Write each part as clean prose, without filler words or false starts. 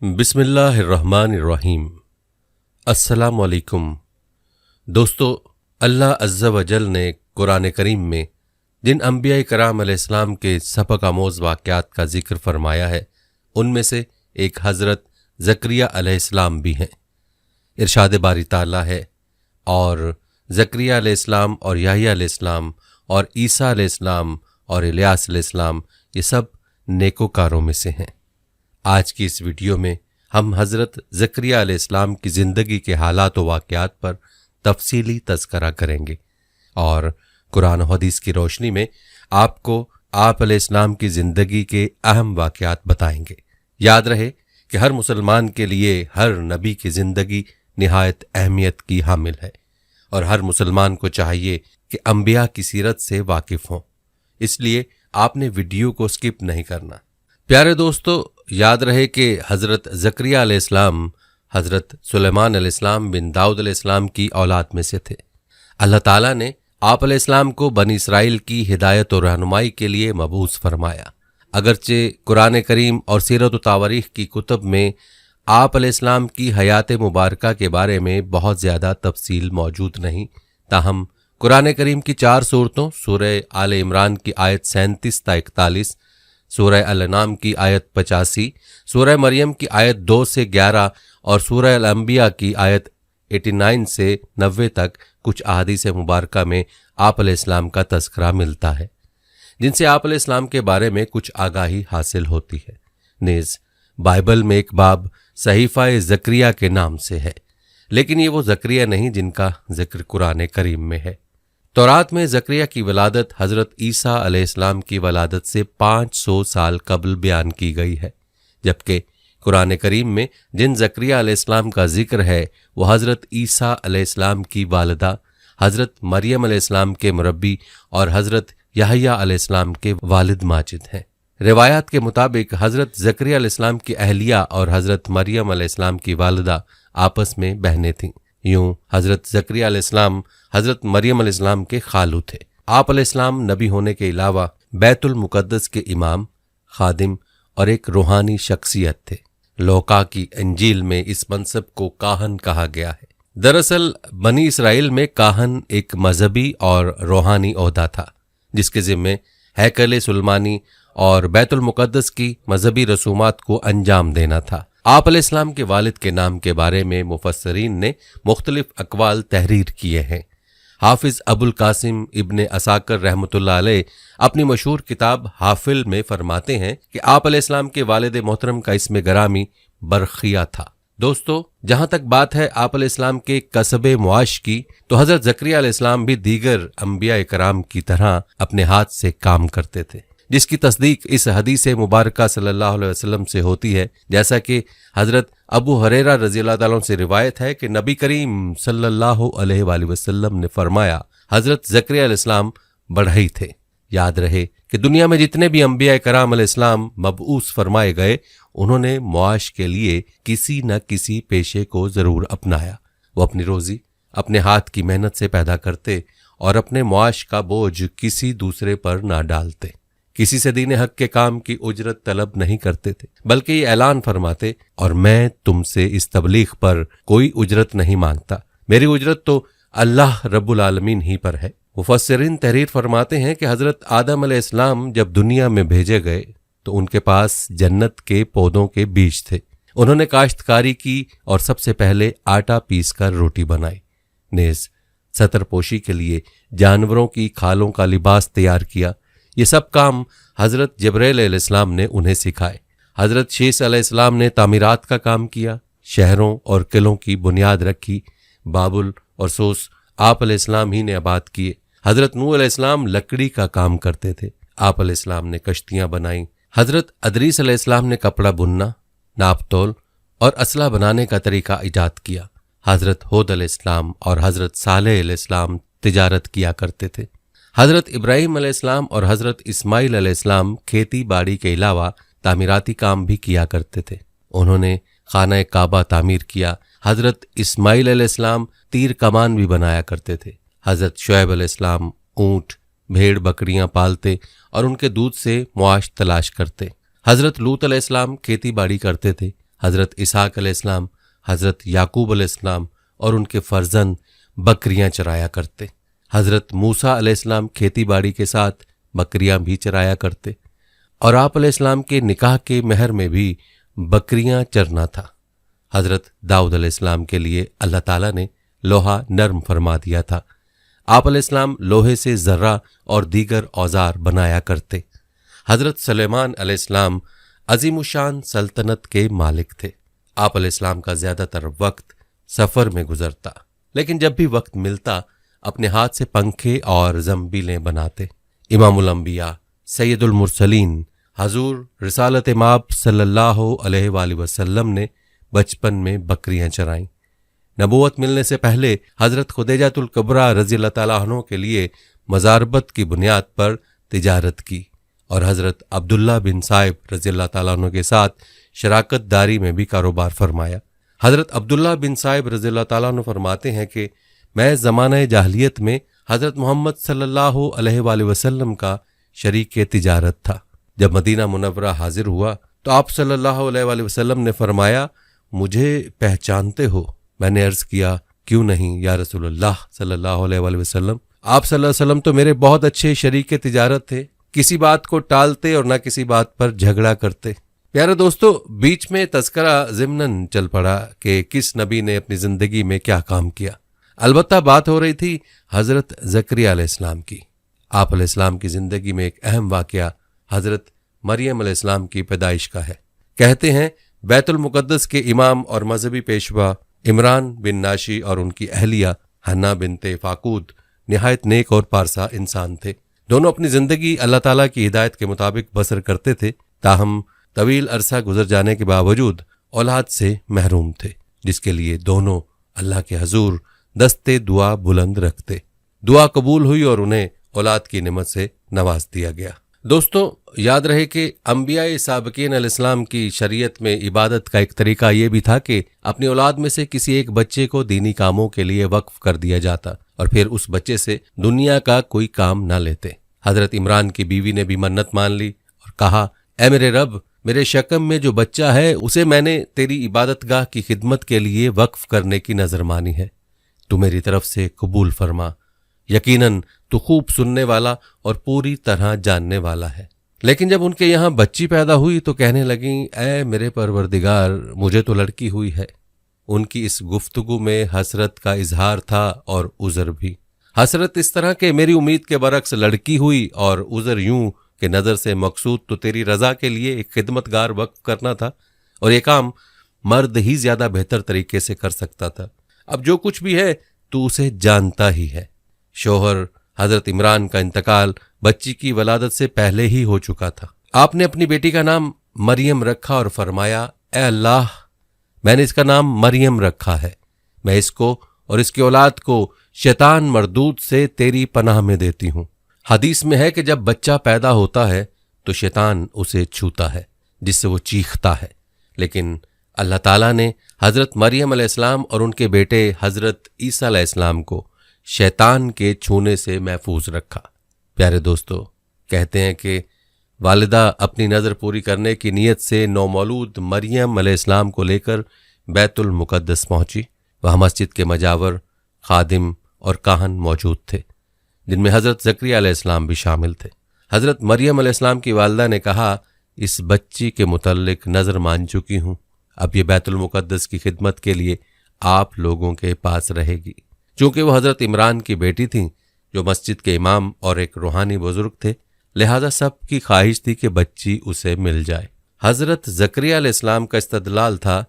बिस्मिल्लाहिर्रहमानिर्रहीम। अस्सलाम वालेकुम। दोस्तों, अल्लाह अज़्ज़ा वजल ने कुरान करीम में जिन अंबिया कराम अलैहिस्सलाम के सबक आमोज़ वाक़यात का जिक्र फरमाया है, उनमें से एक हज़रत ज़करिया अलैहिस्सलाम भी हैं। इरशाद बारी ताला है, और ज़करिया अलैहिस्सलाम और याह्या अलैहिस्सलाम और ईसा अलैहिस्सलाम और इलियास अलैहिस्सलाम ये सब नेकोकारों में से हैं। आज की इस वीडियो में हम हज़रत ज़करिया अलैहिस्सलाम की ज़िंदगी के हालात व वाक़यात पर तफसीली तज़करा करेंगे और कुरान और हदीस की रोशनी में आपको आप अलैहिस्सलाम की ज़िंदगी के अहम वाक़यात बताएंगे। याद रहे कि हर मुसलमान के लिए हर नबी की ज़िंदगी निहायत अहमियत की हामिल है और हर मुसलमान को चाहिए कि अंबिया की सीरत से वाकिफ़ हों, इसलिए आपने वीडियो को स्किप नहीं करना। प्यारे दोस्तों, याद रहे कि हज़रत ज़करिया अलैहिस्सलाम हज़रत सुलेमान अलैहिस्सलाम बिन दाऊद अलैहिस्सलाम की औलाद में से थे। अल्लाह ताला ने आप अलैहिस्सलाम को बनी इसराइल की हिदायत और रहनुमाई के लिए मबूस फरमाया। अगरचे कुरान करीम और सीरत व तावारीख की कुतुब में आप अलैहिस्सलाम की हयात मुबारका के बारे में बहुत ज़्यादा तफसील मौजूद नहीं, ताहम कुरान करीम की 4 सूरतों सूरह आले इमरान की आयत 37 ता 41, सूरह अल-अनाम की आयत 85, सूरह मरियम की आयत 2 से 11 और सूरह अल-अंबिया की आयत 89 से 90 तक कुछ अहादीस मुबारका में आप अलैहिस्सलाम का तज़किरा मिलता है, जिनसे आप अलैहिस्सलाम के बारे में कुछ आगाही हासिल होती है। नेज़ बाइबल में एक बाब सहीफ़ा ज़करिया के नाम से है, लेकिन ये वो ज़करिया नहीं जिनका जिक्र कुरान करीम में है। तौरात में ज़करिया की वलादत हज़रत ईसा अलैहिस्सलाम की वलादत से 500 साल कबल बयान की गई है, जबकि कुरान करीम में जिन ज़करिया अलैहिस्सलाम का जिक्र है वो हज़रत ईसा अलैहिस्सलाम की वालिदा हज़रत मरियम अलैहिस्सलाम के मुरब्बी और हज़रत याह्या अलैहिस्सलाम के वालिद माजिद हैं। रिवायात के मुताबिक हज़रत ज़करिया अलैहिस्सलाम की अहलिया और हज़रत मरियम अलैहिस्सलाम की वालिदा आपस में बहनें थीं। यूं हज़रत ज़करिया अलैहिस्सलाम हज़रत मरियम अलैहिस्सलाम के खालू थे। आप अलैहिस्सलाम नबी होने के अलावा बैतुल मुक़द्दस के इमाम, खादिम और एक रूहानी शख्सियत थे। लौका की इंजील में इस मनसब को काहन कहा गया है। दरअसल बनी इसराइल में काहन एक मजहबी और रूहानी ओहदा था, जिसके ज़िम्मे हैकल सुलमानी और बैतुल मुक़द्दस की मजहबी रसूमात को अंजाम देना था। आप अलैहिस्सलाम के वालिद के नाम के बारे में मुफस्सरीन ने मुख्तलिफ अक़वाल तहरीर किए हैं। हाफिज़ अबुल कासिम इब्ने असाकर रहमतुल्लाह अलैह अपनी मशहूर किताब हाफिल में फरमाते हैं कि आप अलैहिस्सलाम के वालिद मोहतरम का इसमें गरामी बरखिया था। दोस्तों, जहां तक बात है आप अलैहिस्सलाम के कसबे मुआश की, तो हज़रत ज़करिया अलैहिस्सलाम भी दीगर अंबिया कराम की तरह अपने हाथ से काम करते थे, जिसकी तस्दीक इस हदीस मुबारका सल्लल्लाहु अलैहि वसल्लम से होती है। जैसा कि हज़रत अबू हुरैरा रज़ियल्लाहु ताला अन्हु से रिवायत है कि नबी करीम सल्लल्लाहु अलैहि वसल्लम ने फरमाया, हज़रत ज़करिया अलैहिस्सलाम बढ़ई थे। याद रहे कि दुनिया में जितने भी अंबिया कराम अलैहिस्सलाम मबऊस फरमाए गए, उन्होंने मुआश के लिए किसी न किसी पेशे को ज़रूर अपनाया। वो अपनी रोज़ी अपने हाथ की मेहनत से पैदा करते और अपने मुआश का बोझ किसी दूसरे पर ना डालते। किसी से दीन हक के काम की उजरत तलब नहीं करते थे, बल्कि ये ऐलान फरमाते, और मैं तुमसे इस तबलीग पर कोई उजरत नहीं मांगता, मेरी उजरत तो अल्लाह रब्बुल आलमीन ही पर है। मुफस्सिरीन तहरीर फरमाते हैं कि हज़रत आदम अलैहिस्सलाम जब दुनिया में भेजे गए तो उनके पास जन्नत के पौधों के बीज थे। उन्होंने काश्तकारी की और सबसे पहले आटा पीस कर रोटी बनाई। नेज़ सतरपोशी के लिए जानवरों की खालों का लिबास तैयार किया। ये सब काम हज़रत जिब्रील अलैहिस्सलाम ने उन्हें सिखाए। हज़रत शीस अलैहिस्सलाम ने तामीरात का काम किया, शहरों और किलों की बुनियाद रखी। बाबुल और सोस आप अलैहिस्सलाम ही ने आबाद किए। हज़रत नूह अलैहिस्सलाम लकड़ी का काम करते थे, आप अलैहिस्सलाम ने कश्तियाँ बनाई। हज़रत अदरीस अलैहिस्सलाम ने कपड़ा बुनना, नापतोल और असला बनाने का तरीका ईजाद किया। हज़रत हूद अलैहिस्सलाम और हज़रत सालेह अलैहिस्सलाम तिजारत किया करते थे। हज़रत इब्राहीम अलैहिस्सलाम और हज़रत इस्माइल अलैहिस्सलाम खेती बाड़ी के अलावा तामीराती काम भी किया करते थे। उन्होंने खाना काबा तामीर किया। हज़रत इस्माइल अलैहिस्सलाम तीर कमान भी बनाया करते थे। हज़रत शुएब अलैहिस्सलाम ऊँट भेड़ बकरियां पालते और उनके दूध से मुआश तलाश करते। हज़रत लूत अलैहिस्सलाम खेती बाड़ी करते थे। हज़रत इसहाक अलैहिस्सलाम, हज़रत याकूब अलैहिस्सलाम और उनके फर्जंद बकरियां चराया करते। हज़रत मूसा अलैहिस्सलाम खेती बाड़ी के साथ बकरियां भी चराया करते और आप अलैहिस्सलाम के निकाह के महर में भी बकरियां चरना था। हज़रत दाऊद अलैहिस्सलाम के लिए अल्लाह ताला ने लोहा नरम फरमा दिया था। आप अलैहिस्सलाम लोहे से जर्रा और दीगर औजार बनाया करते। हज़रत सुलेमान अलैहिस्सलाम अजीमुशान सल्तनत के मालिक थे। आप अलैहिस्सलाम का ज़्यादातर वक्त सफ़र में गुजरता, लेकिन जब भी वक्त मिलता अपने हाथ से पंखे और जंबीलें बनाते। इमामुल अंबिया सैयदुल मुरसलीन हजूर रिसालत माब सल्लल्लाहु अलैहि वसल्लम ने बचपन में बकरियां चराईं। नबूवत मिलने से पहले हज़रत खुदैजातुल कुबरा रज़ियल्लाहु ताला अन्हु के लिए मज़ारबत की बुनियाद पर तिजारत की और हज़रत अब्दुल्ला बिन साहिब रज़ियल्लाहु ताला अन्हु के साथ शराकत दारी में भी कारोबार फरमाया। हज़रत अब्दुल्ला बिन साहिब रज़ियल्लाहु ताला अन्हु फरमाते हैं कि मैं ज़माने जाहिलियत में हज़रत मोहम्मद सल्लल्लाहु अलैहि वसल्लम का शरीक तिजारत था। जब मदीना मुनव्वरा हाजिर हुआ तो आप सल्लल्लाहु अलैहि वसल्लम ने फरमाया, मुझे पहचानते हो? मैंने अर्ज किया, क्यों नहीं या रसूलुल्लाह सल्लल्लाहु अलैहि वसल्लम, आप सल्लल्लाहु अलैहि वसल्लम तो मेरे बहुत अच्छे शरीक तिजारत थे, किसी बात को टालते और न किसी बात पर झगड़ा करते। प्यारे दोस्तों, बीच में तज़किरा ज़िम्नन चल पड़ा कि किस नबी ने अपनी जिंदगी में क्या काम किया। अलबत्ता बात हो रही थी हज़रत ज़करिया अलैहिस्सलाम की। आप अलैहिस्सलाम की जिंदगी में एक अहम वाक़या हज़रत मरियम अलैहिस्सलाम की पैदाइश का है। कहते हैं बैतुल मुक़द्दस के इमाम और मजहबी पेशवा इमरान बिन नाशी और उनकी अहलिया हन्ना बिनते फाकूद निहायत नेक और पारसा इंसान थे। दोनों अपनी जिंदगी अल्लाह ताला की हिदायत के मुताबिक बसर करते थे, ताहम तवील अरसा गुजर जाने के बावजूद औलाद से महरूम थे, जिसके लिए दोनों अल्लाह के हजूर दस्ते दुआ बुलंद रखते। दुआ कबूल हुई और उन्हें औलाद की नेमत से नवाज दिया गया। दोस्तों, याद रहे कि अंबियाए साबिकीन अलैहिस्सलाम की शरीयत में इबादत का एक तरीका ये भी था कि अपनी औलाद में से किसी एक बच्चे को दीनी कामों के लिए वक्फ कर दिया जाता और फिर उस बच्चे से दुनिया का कोई काम न लेते। हजरत इमरान की बीवी ने भी मन्नत मान ली और कहा, ए मेरे रब, मेरे शकम में जो बच्चा है उसे मैंने तेरी इबादतगाह की खिदमत के लिए वक्फ करने की नजर मानी है, तू मेरी तरफ से कबूल फरमा। यकीनन तू खूब सुनने वाला और पूरी तरह जानने वाला है। लेकिन जब उनके यहाँ बच्ची पैदा हुई तो कहने लगी, ऐ मेरे परवरदिगार, मुझे तो लड़की हुई है। उनकी इस गुफ्तगू में हसरत का इजहार था और उज़र भी। हसरत इस तरह के मेरी उम्मीद के बरक्स लड़की हुई और उज़र यूं कि नज़र से मकसूद तो तेरी रजा के लिए एक खिदमतगार वक्फ करना था और ये काम मर्द ही ज्यादा बेहतर तरीके से कर सकता था। अब जो कुछ भी है तू उसे जानता ही है। शोहर हजरत इमरान का इंतकाल बच्ची की वलादत से पहले ही हो चुका था। आपने अपनी बेटी का नाम मरियम रखा और फरमाया, ए अल्लाह, मैंने इसका नाम मरियम रखा है, मैं इसको और इसकी औलाद को शैतान मरदूद से तेरी पनाह में देती हूँ। हदीस में है कि जब बच्चा पैदा होता है तो शैतान उसे छूता है जिससे वो चीखता है, लेकिन अल्लाह ताला ने हजरत मरियम अलैहिस्सलाम और उनके बेटे हजरत ईसा अलैहिस्सलाम को शैतान के छूने से महफूज रखा। प्यारे दोस्तों, कहते हैं कि वालिदा अपनी नज़र पूरी करने की नीयत से नौमौलूद मरियम अलैहिस्सलाम को लेकर बैतुल मुक़द्दस पहुंची। वहाँ मस्जिद के मजावर, खादिम और काहन मौजूद थे, जिनमें हज़रत ज़करिया अलैहिस्सलाम भी शामिल थे। हज़रत मरियम अलैहिस्सलाम की वालिदा ने कहा, इस बच्ची के मुतल्लिक नज़र मान चुकी हूँ, अब ये बैतुल मुक़द्दस की खिदमत के लिए आप लोगों के पास रहेगी। चूँकि वह हज़रत इमरान की बेटी थीं जो मस्जिद के इमाम और एक रूहानी बुजुर्ग थे, लिहाजा सब की ख्वाहिश थी कि बच्ची उसे मिल जाए। हज़रत ज़करिया अलैहिस्सलाम का इस्तदलाल था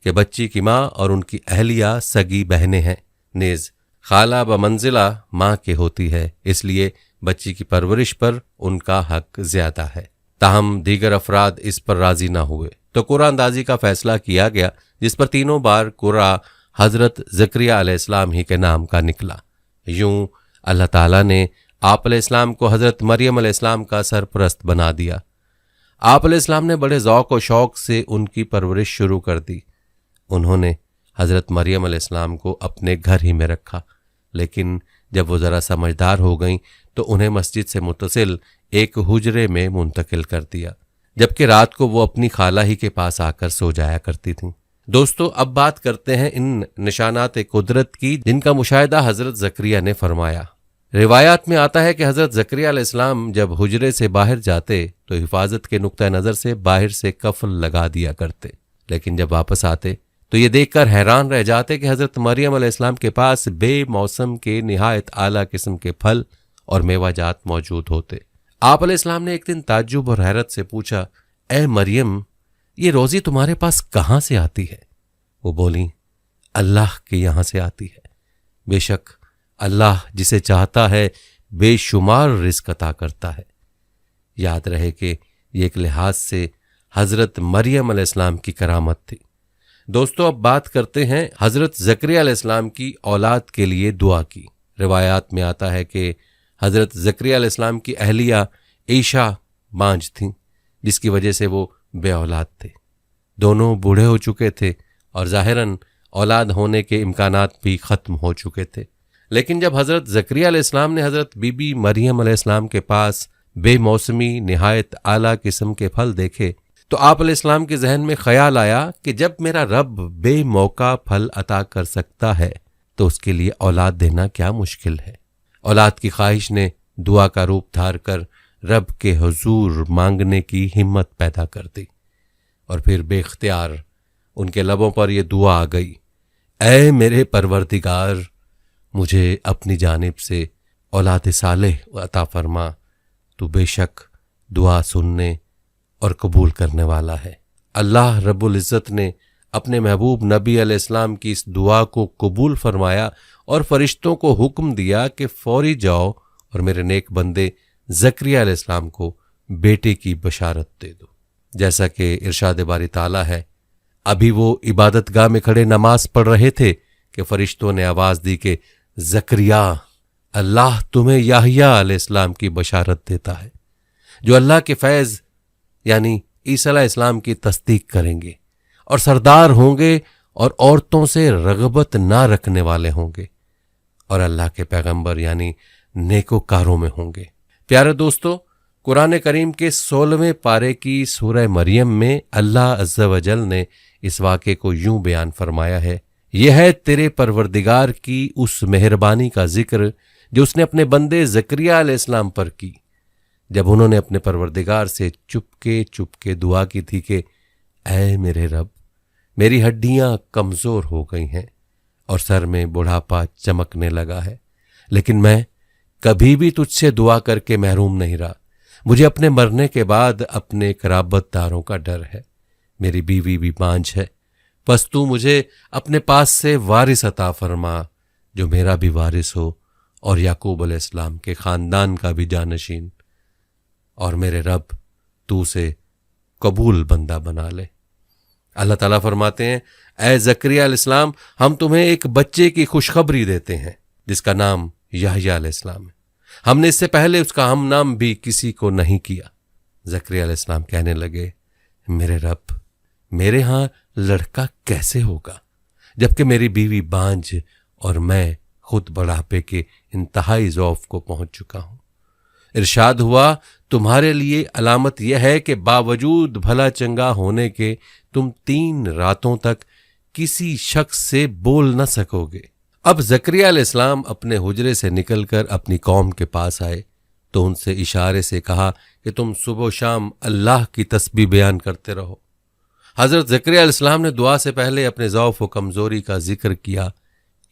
कि बच्ची की माँ और उनकी अहलिया सगी बहनें हैं, नेज़ खाला ब मंजिला माँ के होती है, इसलिए बच्ची की परवरिश पर उनका हक ज्यादा है। ताहम दीगर अफराद इस पर राजी न हुए तो कुरानदाजी का फैसला किया गया, जिस पर तीनों बार कुरा हजरत ज़करिया अलैहिस्सलाम ही के नाम का निकला। यूं अल्लाह ताला ने आप अलैहिस्सलाम को हजरत मरियम अलैहिस्सलाम का सरपरस्त बना दिया। आप अलैहिस्सलाम ने बड़े ज़ौक़ और शौक़ से उनकी परवरिश शुरू कर दी। उन्होंने हजरत मरियम अलैहिस्सलाम को अपने घर ही में रखा, लेकिन जब वो ज़रा समझदार हो गईं तो उन्हें मस्जिद से मुत्तसिल एक हुजरे में मुंतकिल कर दिया, जबकि रात को वो अपनी खाला ही के पास आकर सो जाया करती थीं। दोस्तों, अब बात करते हैं इन निशानात कुदरत की जिनका मुशाहिदा हजरत ज़करिया ने फरमाया। रिवायात में आता है कि हजरत ज़करिया अलैहिस्सलाम जब हुजरे से बाहर जाते तो हिफाजत के नुक्ता नज़र से बाहर से कफल लगा दिया करते, लेकिन जब वापस आते तो ये देखकर हैरान रह जाते कि हजरत मरियम अलैहिस्सलाम के पास बेमौसम के निहायत आला किस्म के फल और मेवाजात मौजूद होते। आप अलैहिस्सलाम ने एक दिन ताज्जुब और हैरत से पूछा, ए मरियम, ये रोजी तुम्हारे पास कहाँ से आती है? वो बोली, अल्लाह के यहां से आती है। बेशक अल्लाह जिसे चाहता है बेशुमार रिस्क अता करता है। याद रहे कि ये एक लिहाज से हजरत मरियम अलैहिस्सलाम की करामत थी। दोस्तों, अब बात करते हैं हजरत ज़करिया अलैहिस्सलाम की औलाद के लिए दुआ की। रिवायात में आता है कि हजरत ज़करिया अलैहिस्सलाम की अहलिया ईशा बांझ थीं, जिसकी वजह से वो बे औलाद थे। दोनों बूढ़े हो चुके थे और ज़ाहिरन औलाद होने के इम्कानात भी ख़त्म हो चुके थे। लेकिन जब हज़रत ज़करिया अलैहिस्सलाम ने हज़रत बीबी मरियम अलैहिस्सलाम के पास बेमौसमी निहायत आला किस्म के फल देखे तो आप अलैहिस्सलाम के जहन में ख्याल आया कि जब मेरा रब बेमौका फल अता कर सकता है तो उसके लिए औलाद देना क्या मुश्किल है। औलाद की ख्वाहिश ने दुआ का रूप धार कर रब के हुजूर मांगने की हिम्मत पैदा कर दी और फिर बेख्तियार उनके लबों पर यह दुआ आ गई, ऐ मेरे परवरदिगार, मुझे अपनी जानिब से औलाद सालेह अता फरमा, तू बेशक दुआ सुनने और कबूल करने वाला है। अल्लाह रब्बुल इज़्ज़त ने अपने महबूब नबी अलैहिस्सलाम की इस दुआ को कबूल फरमाया और फरिश्तों को हुक्म दिया कि फौरी जाओ और मेरे नेक बंदे ज़करिया अलैहिस्सलाम को बेटे की बशारत दे दो। जैसा कि इरशाद बारी ताला है, अभी वो इबादतगाह में खड़े नमाज पढ़ रहे थे कि फरिश्तों ने आवाज दी कि ज़करिया, अल्लाह तुम्हें याहिया अलैहिस्सलाम की बशारत देता है, जो अल्लाह के फैज़ यानी ईसा अलैहिस्सलाम की तस्दीक करेंगे और सरदार होंगे और औरतों से रगबत ना रखने वाले होंगे और अल्लाह के पैगंबर यानी नेकोकारों में होंगे। प्यारे दोस्तों, कुरान करीम के 16वें पारे की सूरह मरियम में अल्लाह अज़्ज़ा वजल ने इस वाक़े को यूं बयान फरमाया है, यह है तेरे परवरदिगार की उस मेहरबानी का जिक्र जो उसने अपने बंदे ज़करिया अलैहिस्सलाम पर की, जब उन्होंने अपने परवरदिगार से चुपके चुपके दुआ की थी कि ऐ मेरे रब, मेरी हड्डियां कमज़ोर हो गई हैं और सर में बुढ़ापा चमकने लगा है, लेकिन मैं कभी भी तुझसे दुआ करके महरूम नहीं रहा। मुझे अपने मरने के बाद अपने कराबतदारों का डर है। मेरी बीवी भी बांझ है, बस तू मुझे अपने पास से वारिस अता फरमा जो मेरा भी वारिस हो और याकूब अलैहिस्सलाम के ख़ानदान का भी जानशीन, और मेरे रब तू से कबूल बंदा बना ले। अल्लाह ताला फरमाते हैं, ऐ ज़करिया अलैहिस्सलाम, हम तुम्हें एक बच्चे की खुशखबरी देते हैं जिसका नाम याहया अलैहिस्सलाम है। हमने इससे पहले उसका हम नाम भी किसी को नहीं किया। ज़करिया अलैहिस्सलाम कहने लगे, मेरे रब, मेरे यहाँ लड़का कैसे होगा जबकि मेरी बीवी बांझ और मैं खुद बुढ़ापे के इंतहाई ज़ौफ को पहुंच चुका हूं। इरशाद हुआ, तुम्हारे लिए अलामत यह है कि बावजूद भला चंगा होने के तुम 3 रातों तक किसी शख्स से बोल न सकोगे। अब ज़करिया अलैहिस्सलाम अपने हुजरे से निकलकर अपनी कौम के पास आए तो उनसे इशारे से कहा कि तुम सुबह शाम अल्लाह की तस्बीह बयान करते रहो। हज़रत ज़करिया अलैहिस्सलाम ने दुआ से पहले अपने ज़ौफ़ व कमज़ोरी का जिक्र किया।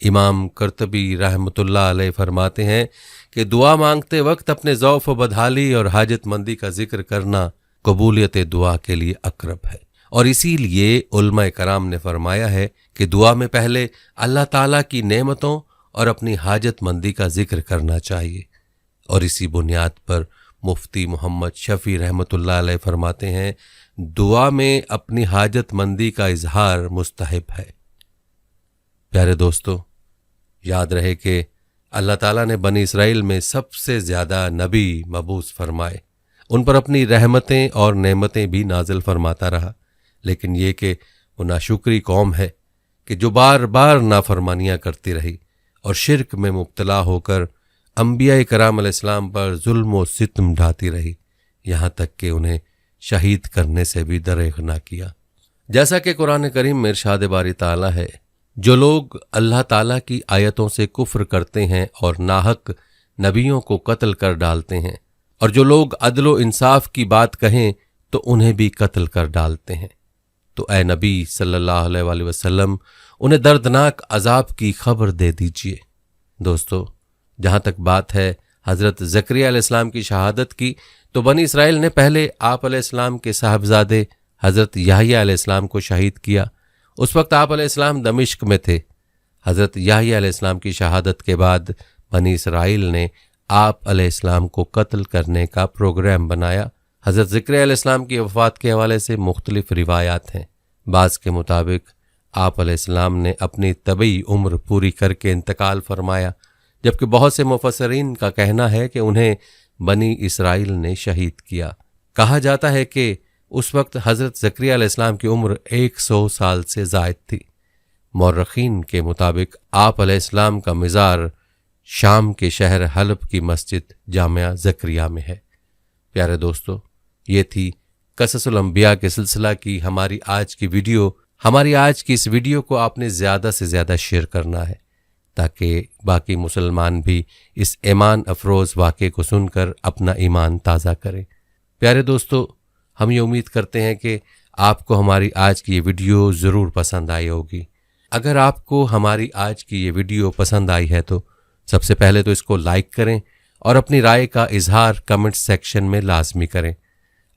इमाम कर्तबी रहमतुल्लाह अलैह फरमाते हैं कि दुआ मांगते वक्त अपने ज़ौफ़ व बदहाली और हाजतमंदी का जिक्र करना कबूलियत दुआ के लिए अक़रब है, और इसीलिए उलमा कराम ने फरमाया है कि दुआ में पहले अल्लाह ताला की नेमतों और अपनी हाजतमंदी का जिक्र करना चाहिए। और इसी बुनियाद पर मुफ्ती मोहम्मद शफ़ी रहमतुल्लाह अलैह फरमाते हैं, दुआ में अपनी हाजतमंदी का इजहार मुस्तहब है। प्यारे दोस्तों, याद रहे कि अल्लाह ताला ने बनी इसराइल में सबसे ज़्यादा नबी मबूस फरमाए, उन पर अपनी रहमतें और नेमतें भी नाजिल फरमाता रहा, लेकिन ये कि वो नाशुक्री कौम है कि जो बार बार नाफरमानियाँ करती रही और शिरक में मुब्तला होकर अंबिया कराम अलैहिस्सलाम पर जुल्म व सितम ढाती रही, यहाँ तक कि उन्हें शहीद करने से भी दरेग ना किया। जैसा कि कुरान करीम में इरशाद बारी ताला है, जो लोग अल्लाह ताला की आयतों से कुफ्र करते हैं और नाहक नबियों को कत्ल कर डालते हैं, और जो लोग अदलो इंसाफ की बात कहें तो उन्हें भी कत्ल कर डालते हैं, तो ए नबी सल्लल्लाहु अलैहि वसल्लम उन्हें दर्दनाक अजाब की खबर दे दीजिए। दोस्तों, जहां तक बात है हजरत ज़करिया अलैहिस्सलाम की शहादत की, तो बनी इसराइल ने पहले आप अलैहिस्सलाम के साहबजादे हजरत याहया अलैहिस्सलाम को शहीद किया। उस वक्त आप अलैहिस्सलाम दमिश्क में थे। हजरत याहया अलैहिस्सलाम की शहादत के बाद बनी इसराइल ने आप अलैहिस्सलाम को कत्ल करने का प्रोग्राम बनाया। हजरत ज़करिया अलैहिस्सलाम की वफ़ात के हवाले से मुख्तलिफ रिवायात हैं। बाज़ के मुताबिक आप अलैहिस्सलाम ने अपनी तबई उम्र पूरी करके इंतकाल फरमाया, जबकि बहुत से मुफस्सिरीन का कहना है कि उन्हें बनी इसराइल ने शहीद किया। कहा जाता है कि उस वक्त हजरत ज़करिया अलैहिस्सलाम की उम्र 100 साल से ज़ायद थी। मौरखीन के मुताबिक आप अलैहिस्सलाम का मज़ार शाम के शहर हलब की मस्जिद जामिया ज़करिया में है। प्यारे दोस्तों, ये थी क़ससुल अंबिया के सिलसिला की हमारी आज की वीडियो। हमारी आज की इस वीडियो को आपने ज़्यादा से ज़्यादा शेयर करना है ताकि बाकी मुसलमान भी इस ईमान अफरोज़ वाक़े को सुनकर अपना ईमान ताज़ा करें। प्यारे दोस्तों, हम ये उम्मीद करते हैं कि आपको हमारी आज की ये वीडियो ज़रूर पसंद आई होगी। अगर आपको हमारी आज की ये वीडियो पसंद आई है तो सबसे पहले तो इसको लाइक करें और अपनी राय का इजहार कमेंट सेक्शन में लाजमी करें।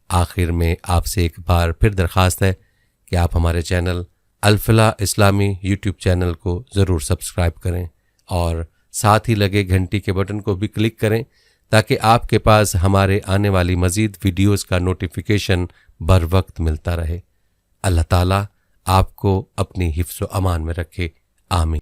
आखिर में आपसे एक बार फिर दरख्वास्त है कि आप हमारे चैनल अल-फलाह इस्लामी यूट्यूब चैनल को ज़रूर सब्सक्राइब करें और साथ ही लगे घंटी के बटन को भी क्लिक करें ताकि आपके पास हमारे आने वाली मज़ीद वीडियोज़ का नोटिफिकेशन बर वक्त मिलता रहे। अल्लाह ताला आपको अपनी हिफ्ज़ व अमान में रखे। आमीन।